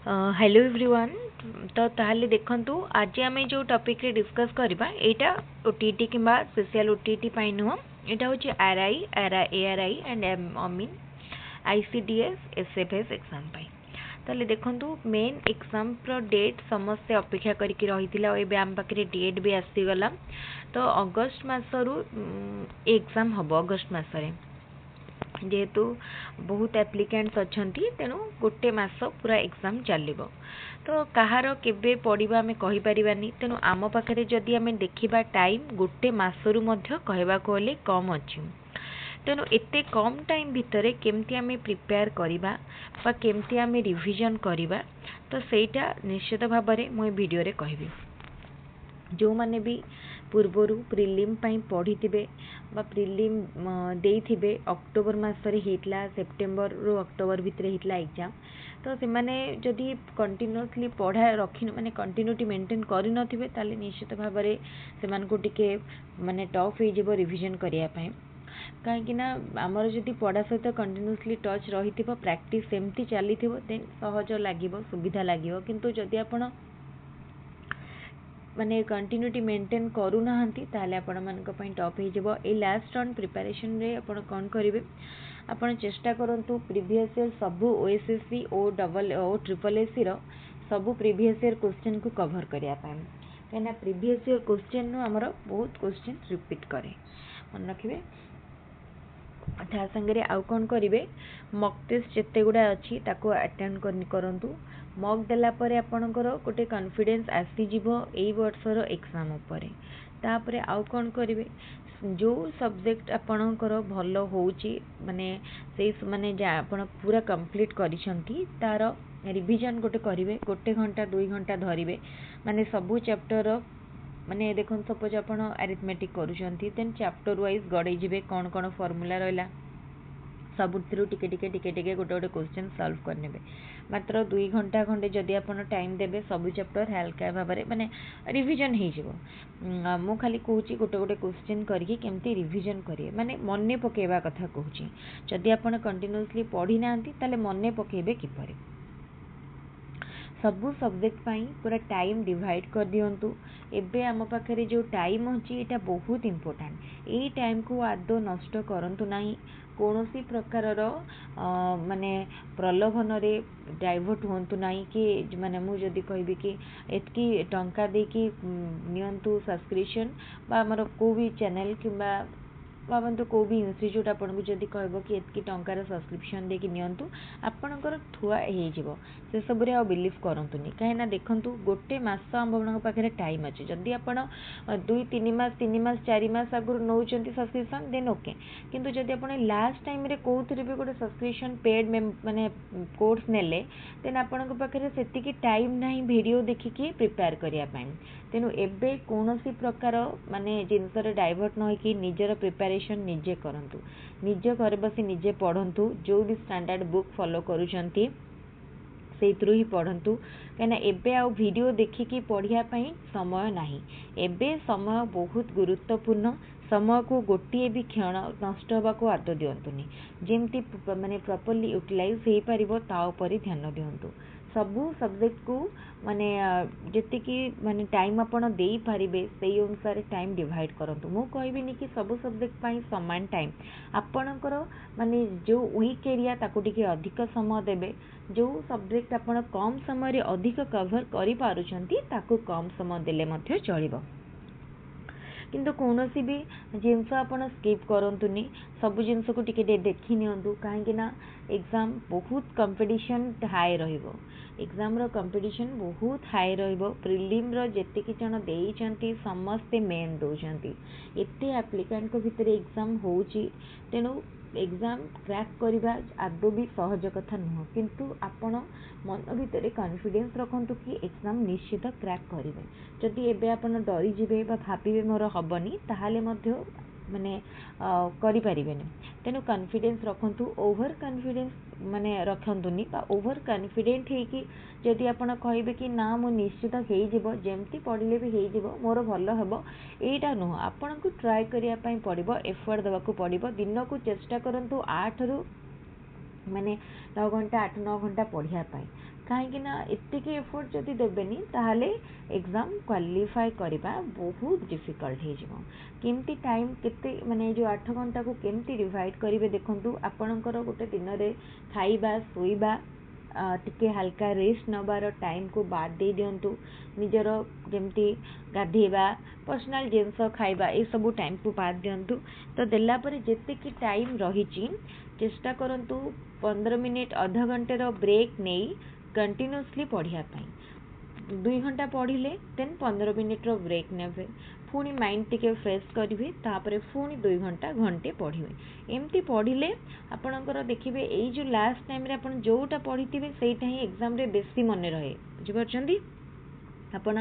Hello everyone. तो ताहले देखंतु आज आम जो टॉपिक रे डिस्कस करबा एटा ओटीटी किंबा स्पेशल ओटीटी पाई नुह एटा होची आरआई एआरआई एंड मीन आईसीडीएस एसएफएस एग्जाम पाई। ताहले देखंतु मेन एग्जाम प्रो डेट समस्त अपेक्षा करके रही एबे आम पाखे डेट भी आसीगला। तो अगस्त मासरू एग्जाम हम अगस्त मसरे जेहेतु बहुत एप्लिकेंट्स अच्छा तेणु गोटे मस पूरा एग्जाम चलो। तो कହାର केबे पढ़ा आम कहीपरानी तेणु आम पाखे जदि आम देखा टाइम गोटे मसरू कहवाक गले कम अच्छी तेणु एते कम टाइम भितर केमती आम प्रिपेयर करवा केमती आम रिविजन करवा तो सेटा निश्चित भाव में मुझे वीडियो रे कहबी। जो माने भी पूर्वर प्रिलिम पढ़ी प्रिलिम देइथिबे अक्टोबर मासरे हेतला सेप्टेम्बर रु अक्टोबर भितर हेतला एग्जाम। तो से माने जदि कंटिन्यूअसली पढ़ा रखी माने कंटिन्यूटी मेंटेन करि नथिबे ताले निश्चित भाव में से मानको टिके माने टफ हो जिवो रिविजन करिया पय। कहीं आमर जदि पढ़ा सहित कंटिन्यूअसली टच रही प्रैक्टिस सेमती चली देन सहज लगे सुविधा लगे। किंतु जदि आपण माने कंटिन्यूटी मेंटेन करूना ताले आपण मानक पई टॉप हो जिवो। ए लास्ट रन प्रिपरेशन रे आपण कोन करिवे आपण चेष्टा करंतु प्रीवियस ईयर सबु OSSC O double O triple SC रो सबु प्रीवियस ईयर क्वेश्चन को कवर करिया पाए कहीं प्रीवियस ईयर क्वेश्चन नु हमर बहुत क्वेश्चन रिपीट करे मन रखिबे। ता संगे आउ कौन करेंगे मक टेस्ट जिते गुड़ा अच्छी ताको अटेंड करंतु। मक देला परे आपणकर गोटे कॉन्फिडेंस आसीजिवो एई वर्षर एग्जाम उपरे। तापरे आउ कौन करेंगे जो सब्जेक्ट आपणकर भल होउची माने से माने जा आपण पूरा कंप्लीट करिसंती तार रिवीजन गोटे करेंगे गोटे घंटा 2 घंटा धरिबे माने सबु चैप्टर माने देखो सपोज आप अरिथमेटिक करुँच देन चैप्टर वाइज गड़े जी कौन कौन फॉर्मूला रहा सब टिके टिके टिके टिके गोटे गोटे क्वेश्चन सॉल्व करने मात्र 2 घंटा खंडे जदि आप टाइम देबे सब चैप्टर हल्का भाव में माने रिवीजन हो मु खाली कहूँ गोटे गोटे क्वेश्चन करके केमती रिवीजन करिए माने मने पकेबा कथा कहूँ। जदि आप कंटिन्यूअसली पढ़ी ना ताले मने पकेबे किपरि सबू सब्जेक्ट पाई पूरा टाइम डिवाइड कर दियंतु। एबे आम पाखे जो टाइम अच्छी यहाँ बहुत इम्पोर्टेंट यही टाइम को आदौ नष्ट करंतु नहीं कौन सी प्रकार माने प्रलोभन रे डाइवर्ट होंतु नहीं कि माने मुझे कहबी कि एतकी टंका देकी नियंतु सब्सक्रिप्शन बा हमर को भी चैनल किंबा भावतु को भी इन्स्टिट्यूट आपको जदि कहब कि एतकी टंकार सब्सक्रिप्शन देकी नियंतु आपणकर थुआ हो से सब आ बिलीव करंतुनी कहीं देखंतु गोटे मास आम पाखे टाइम अच्छे जदि आप 2-3 मास 3 मास 4 मास आगुरी नौकरी सब्सक्रिप्शन देन ओके। किंतु जदि आप लास्ट टाइम रे कौन भी गोटे सब्सक्रिप्शन पेड माने कोर्स नेले देन आपण पाखे से टाइम नहीं वीडियो देखिकी प्रिपेयर करने तेणु एबे कौन सी प्रकार माने जिनस डाइवर्ट न होकि निजर प्रिपेरेशन निजे करंतु निज घर बसी निजे पढ़ंतु जो भी स्टैंडर्ड बुक फॉलो करूछंती से ही पढ़ंतु कहीं एबे आ वीडियो देखिकी पढ़ापी समय नहीं एबे समय बहुत गुरुत्वपूर्ण समय को गोटे भी क्षण नष्ट होगा आदौ दिंतुनि जमती माने प्रॉपर्ली यूटिलाइज हो पार ता उपर ध्यान दिंतु। सबू सब्जेक्ट को माने जी माने टाइम आपड़ दे पारे से अनुसार टाइम डिवाइड करंतु। मु कहबिनी कि सबू सब्जेक्ट पाई समान टाइम आपणकर माने जो वीक एरिया ताको टिके अधिक समय देबे जो सब्जेक्ट आपण कम समय रे अधिक कवर करि पारुछंती ताको कम समय देले मध्य चलिबो। किंतु कौन सी भी जिनस आपड़ स्किप करंतुनी सब जिनस को टिके देखि नियंतु कहीं एग्जाम बहुत कंपटीशन हाई रहिबो एग्जाम रो कंपटीशन बहुत हाई रहिबो प्रिलिम रो जेतिकी जण देइचंती समस्ते मेन दउचंती एते एप्लिकेंट को भितर एग्जाम होउची तेणु एग्जाम क्रैक करवा आदौ भी सहज कथा नुह। किंतु आपण मन भितर कॉन्फिडेंस रखंतु कि एग्जाम निश्चित क्रैक करेंगे। जदि एबे आपण डरी जिवे बा भाबिबे मोर हबनी ताहाले मध्य माने करि परिबेनी तेणु कॉन्फिडेंस रखंतु ओवर कॉन्फिडेंस माने रखंतुनी बा ओवर कॉन्फिडेंट है कि जदि आपण कहबे कि ना मु निश्चित हो जिवो जेमती पढ़ले भी हो जिवो मोर भल हेबो एटा नुह आपण को ट्राई करिया पई पड़िबो एफर्ट देबा को पड़िबो दिन को चेष्टा करंतु 8 रु माने 9 घंटा 8-9 घंटा पढ़ाई कहीं एतिक एफर्ट जदि देवेनि ताहले एग्जाम क्वालिफाई करवा बहुत डिफिकल्ट हो केमती टाइम केते माने जो 8 घंटा को केमती डिवाइड करेंगे देखंतु आपणकर गोटे दिन में खाइबा शोइबा टिके हल्का रेस्ट नबार टाइम को बाद दे दिंतु निजर जमती गाधेबा पर्सनल जिनस खाइबा ये सब टाइम को बाद दिंतु तो देलापर जेतिकी टाइम रही चेष्टा करंतु 15 मिनिट आधा घंटे ब्रेक नहीं कंटिन्यूअसली पढ़ाई 2 घंटा पढ़िले देन 15 मिनिट ब्रेक नेबे पुणी माइंड टिके फ्रेश करेंगे तापर पुणी 2 घंटा घंटे पढ़े एमती पढ़िले आपणकर देखिए यही जो लास्ट टाइम आप जोटा पढ़ी से एग्जाम रे बेसी मन रहे बुझीपार आपण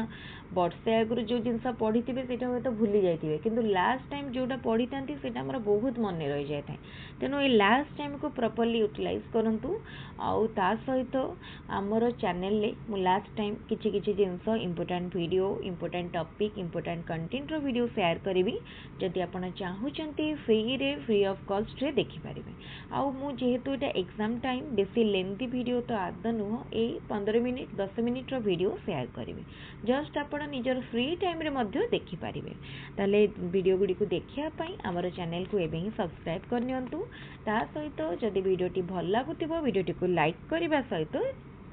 वर्षे आगुरी जो जिनस पढ़ी थे हूँ तो भूली जाइए कि लास्ट टाइम जोटा पढ़ी था आमर बहुत मन रही जाए तेणु ये लास्ट टाइम को प्रॉपर्ली यूटिलाइज करूँ आउ ता सहित आमर चैनल मु लास्ट टाइम किछि किछि जिनस important video important topic important content रो वीडियो शेयर करी जदि आपण चाहूँगी फ्री ऑफ कॉस्ट रे देखिपारे आउ मु जेहेतु एटा एग्जाम टाइम बेसी लेंथी वीडियो तो आद नुह ए 15 मिनिट 10 मिनिट रो वीडियो शेयर करी जस्ट आपण निजर फ्री टाइम रे मध्य देखि पारिबे ताले वीडियो गुडी को देखिया पई हमर चैनल को एबे ही सब्सक्राइब कर नियंतु ता सहित जदि वीडियोटी भल लागुतिबो वीडियोटी को लाइक करबा सहित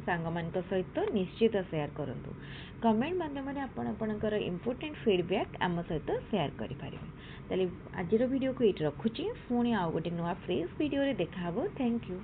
सांगमानक सहित निश्चित शेयर करंतु कमेंट माध्यम आपण आपणकर इंपोर्टेंट फीडबैक आम सहित शेयर करि पारिबे ताले आजिर वीडियो को एट रखुची पुणी आउ गोटे नुआ फ्रेश वीडियो रे देखा हबो थैंक यू।